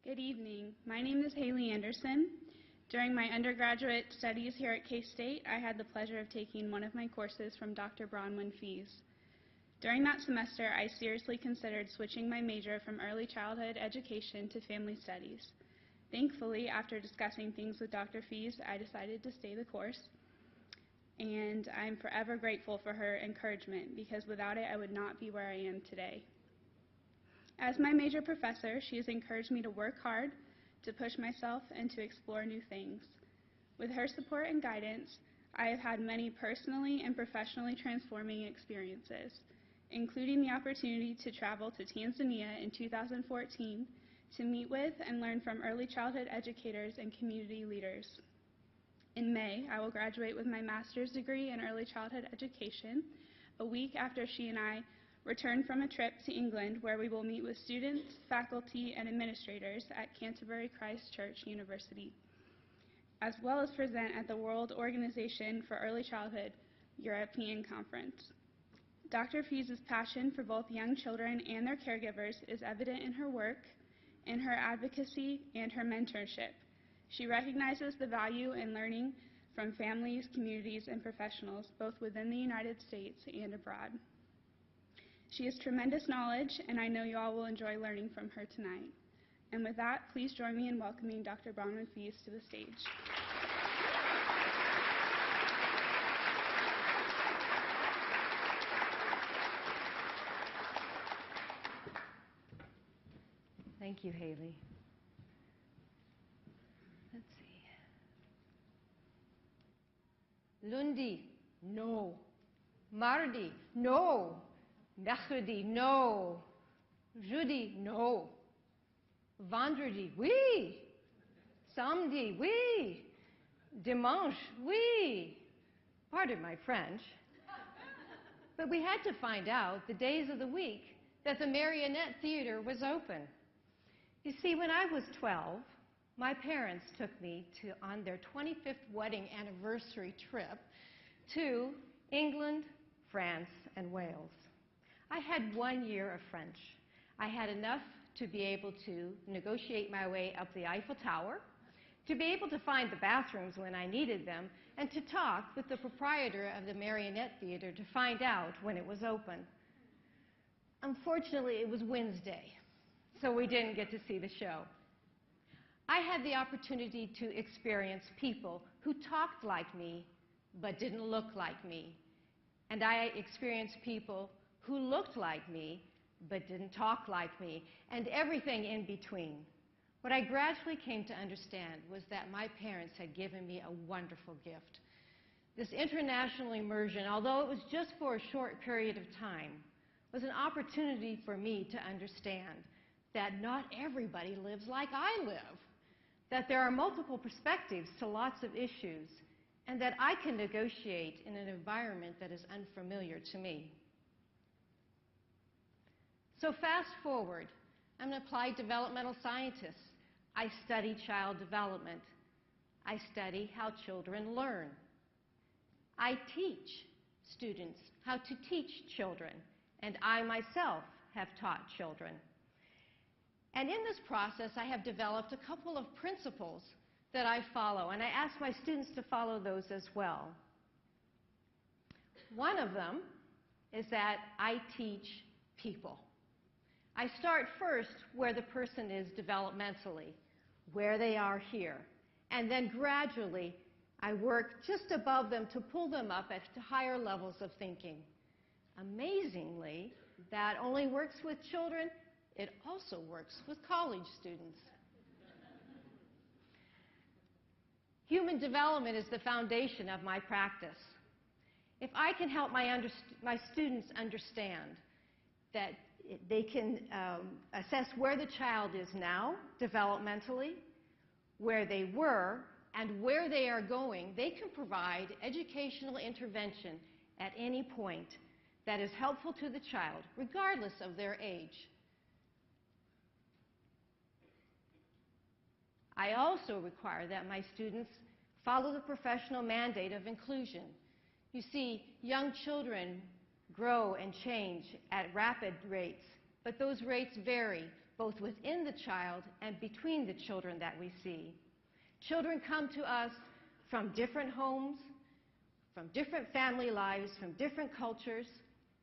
Good evening. My name is Haley Anderson. During my undergraduate studies here at K-State, I had the pleasure of taking one of my courses from Dr. Bronwyn Fees. During that semester, I seriously considered switching my major from early childhood education to family studies. Thankfully, after discussing things with Dr. Fees, I decided to stay the course, and I'm forever grateful for her encouragement because without it, I would not be where I am today. As my major professor, she has encouraged me to work hard, to push myself, and to explore new things. With her support and guidance, I have had many personally and professionally transforming experiences, including the opportunity to travel to Tanzania in 2014 to meet with and learn from early childhood educators and community leaders. In May, I will graduate with my master's degree in early childhood education, a week after she and I return from a trip to England where we will meet with students, faculty, and administrators at Canterbury Christ Church University, as well as present at the World Organization for Early Childhood European Conference. Dr. Fees' passion for both young children and their caregivers is evident in her work, in her advocacy, and her mentorship. She recognizes the value in learning from families, communities, and professionals, both within the United States and abroad. She has tremendous knowledge, and I know you all will enjoy learning from her tonight. And with that, please join me in welcoming Dr. Bronwyn Fees to the stage. Thank you, Haley. Let's see. Lundi, no. Mardi, no. Mercredi, no. Jeudi, no. Vendredi, oui. Samedi, oui. Dimanche, oui. Pardon my French. But we had to find out the days of the week that the Marionette Theater was open. You see, when I was 12, my parents took me on their 25th wedding anniversary trip to England, France, and Wales. I had 1 year of French. I had enough to be able to negotiate my way up the Eiffel Tower, to be able to find the bathrooms when I needed them, and to talk with the proprietor of the Marionette Theater to find out when it was open. Unfortunately, it was Wednesday, so we didn't get to see the show. I had the opportunity to experience people who talked like me but didn't look like me. And I experienced people who looked like me but didn't talk like me, and everything in between. What I gradually came to understand was that my parents had given me a wonderful gift. This international immersion, although it was just for a short period of time, was an opportunity for me to understand that not everybody lives like I live, that there are multiple perspectives to lots of issues, and that I can negotiate in an environment that is unfamiliar to me. So fast forward, I'm an applied developmental scientist. I study child development. I study how children learn. I teach students how to teach children, and I myself have taught children. And in this process, I have developed a couple of principles that I follow, and I ask my students to follow those as well. One of them is that I teach people. I start first where the person is developmentally, where they are here, and then gradually I work just above them to pull them up at higher levels of thinking. Amazingly, that only works with children. It also works with college students. Human development is the foundation of my practice. If I can help my students understand that they can assess where the child is now developmentally, where they were, and where they are going, they can provide educational intervention at any point that is helpful to the child, regardless of their age. I also require that my students follow the professional mandate of inclusion. You see, young children grow and change at rapid rates, but those rates vary both within the child and between the children that we see. Children come to us from different homes, from different family lives, from different cultures,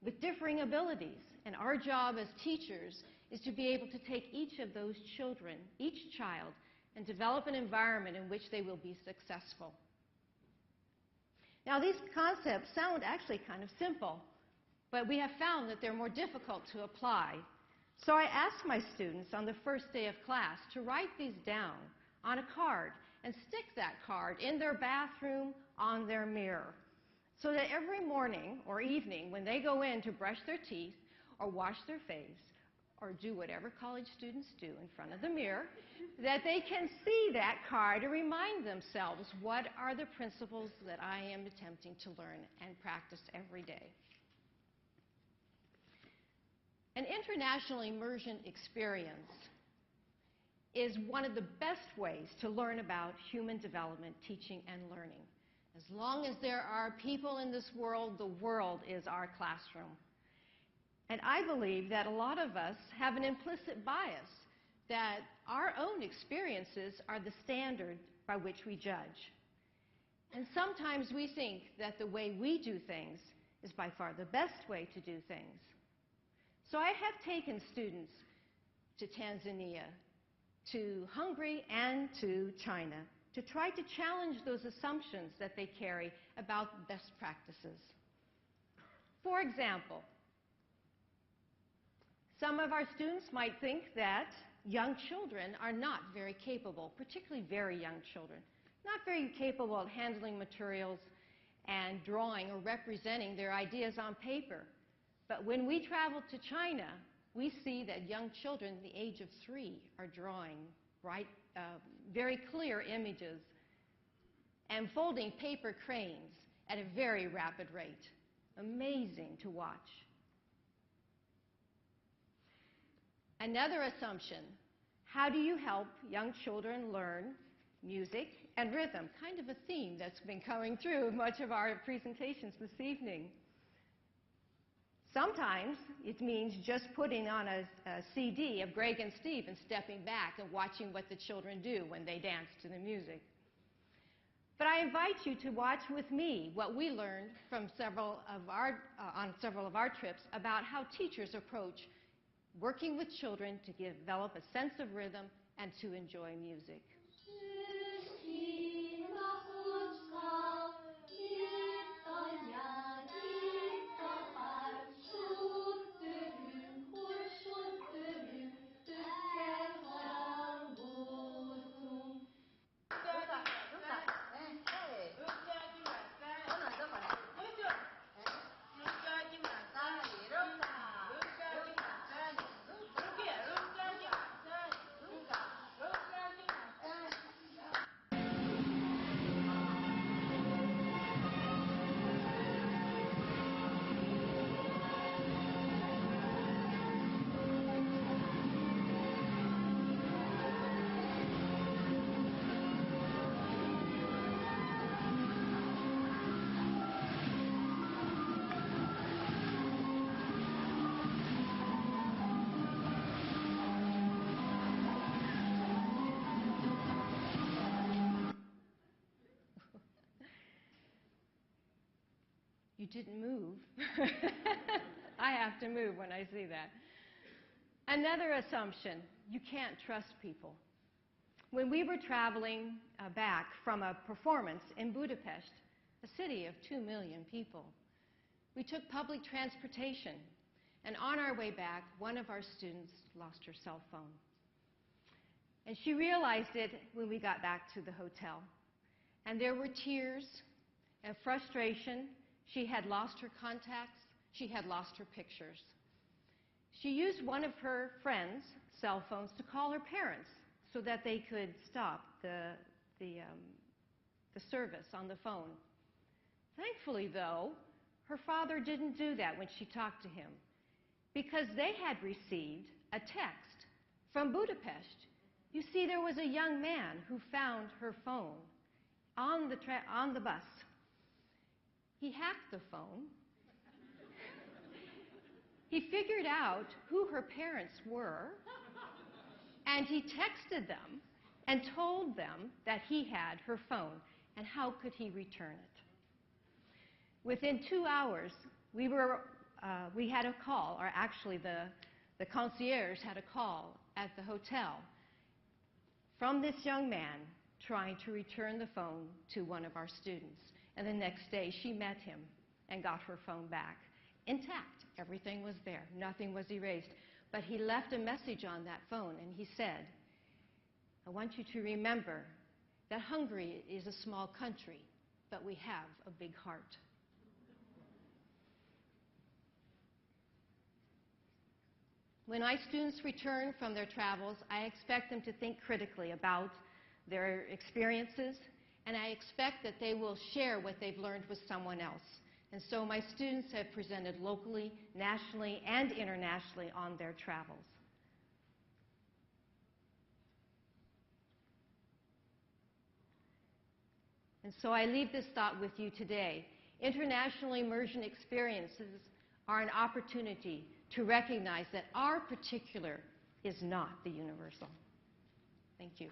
with differing abilities. And our job as teachers is to be able to take each of those children, each child, and develop an environment in which they will be successful. Now, these concepts sound actually kind of simple, but we have found that they're more difficult to apply. So I asked my students on the first day of class to write these down on a card and stick that card in their bathroom on their mirror, so that every morning or evening when they go in to brush their teeth or wash their face or do whatever college students do in front of the mirror, that they can see that card and remind themselves, what are the principles that I am attempting to learn and practice every day? An international immersion experience is one of the best ways to learn about human development, teaching, and learning. As long as there are people in this world, the world is our classroom. And I believe that a lot of us have an implicit bias that our own experiences are the standard by which we judge. And sometimes we think that the way we do things is by far the best way to do things. So I have taken students to Tanzania, to Hungary, and to China to try to challenge those assumptions that they carry about best practices. For example, some of our students might think that young children are not very capable, particularly very young children, not very capable of handling materials and drawing or representing their ideas on paper. But when we travel to China, we see that young children the age of 3 are drawing very clear images and folding paper cranes at a very rapid rate. Amazing to watch. Another assumption: how do you help young children learn music and rhythm? Kind of a theme that's been coming through much of our presentations this evening. Sometimes it means just putting on a CD of Greg and Steve and stepping back and watching what the children do when they dance to the music. But I invite you to watch with me what we learned from on several of our trips about how teachers approach working with children to develop a sense of rhythm and to enjoy music. You didn't move. I have to move when I see that. Another assumption: you can't trust people. When we were traveling back from a performance in Budapest, a city of 2 million people, we took public transportation, and on our way back, one of our students lost her cell phone. And she realized it when we got back to the hotel. And there were tears and frustration. She had lost her contacts. She had lost her pictures. She used one of her friends' cell phones to call her parents so that they could stop the service on the phone. Thankfully, though, her father didn't do that when she talked to him, because they had received a text from Budapest. You see, there was a young man who found her phone on the bus. He hacked the phone. He figured out who her parents were, And he texted them and told them that he had her phone, and how could he return it? Within 2 hours, we had a call, or actually the concierge had a call at the hotel from this young man trying to return the phone to one of our students. And the next day, she met him and got her phone back intact. Everything was there. Nothing was erased. But he left a message on that phone, and he said, I want you to remember that Hungary is a small country, but we have a big heart. When my students return from their travels, I expect them to think critically about their experiences, and I expect that they will share what they've learned with someone else. And so my students have presented locally, nationally, and internationally on their travels. And so I leave this thought with you today. International immersion experiences are an opportunity to recognize that our particular is not the universal. Thank you.